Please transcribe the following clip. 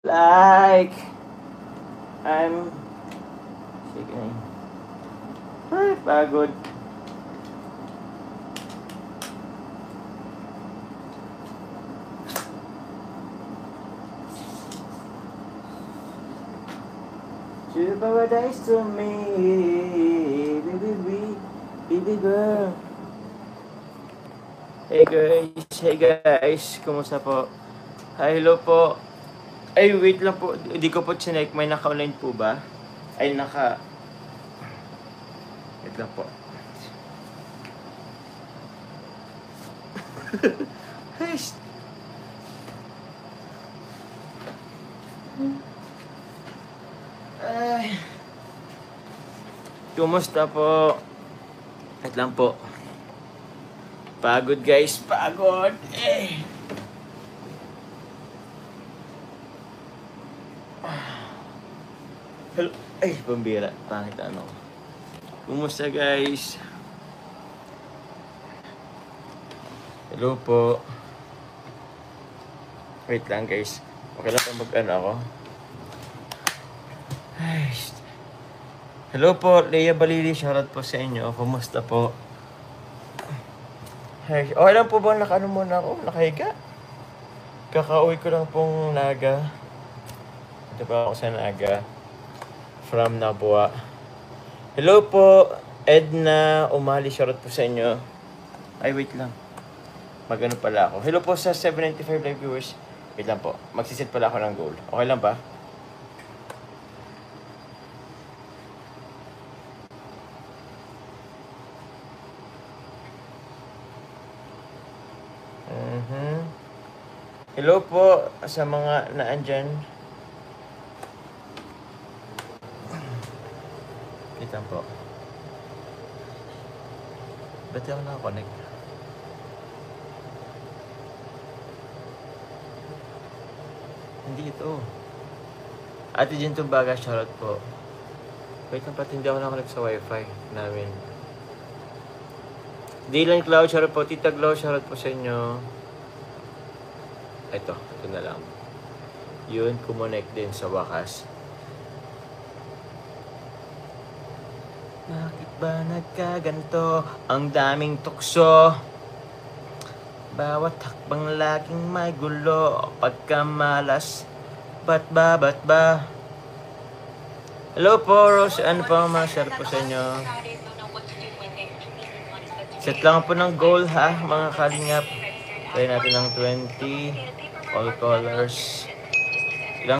Like, I'm sige. Ay, pagod. You paradise to me, baby girl. Hey guys, kumusta po? Hi, hello po. Ay, wait lang po, hindi ko po chinek, may naka-online po ba? Ay, wait lang po. Hey, ay. Kumusta po? Wait lang po. Pagod guys, pagod. Hello. Ay, pambira. Pangit ano. Kumusta guys? Hello po. Wait lang guys. Okay lang pa mag-ano ako. Ay. Hello po, Leia Balili. Shoutout po sa inyo. Kumusta po? Ay, okay lang po ba nakaano muna ako? Nakahiga? Kakauwi ko lang pong Naga. Ito pa ako sa Naga. From Nabua. Hello po, Edna Umali. Shoutout po sa inyo. Ay, wait lang. Magano pala ako. Hello po sa 795 live viewers. Wait lang po. Magsiset pala ako ng goal. Okay lang ba? Hello po sa mga naandyan. Wait lang po. Ba't ako nakakonect? Hindi ito. Ate Jen Tumbaga, shoutout po. Wait lang pati hindi ako nakakonect sa wifi namin. Dylan Cloud, shoutout po. Tita Glow, shoutout po sa inyo. Ito na lang. Yun, kumonect din sa wakas. Bakit ba nagkaganto? Ang daming tukso. Bawat hakbang laging may gulo. Pagkamalas. Ba't ba? Hello po, Rose. Ano pa ma-share po sa inyo? Set lang po ng goal ha, mga kalingap. Try natin ng 20. All colors.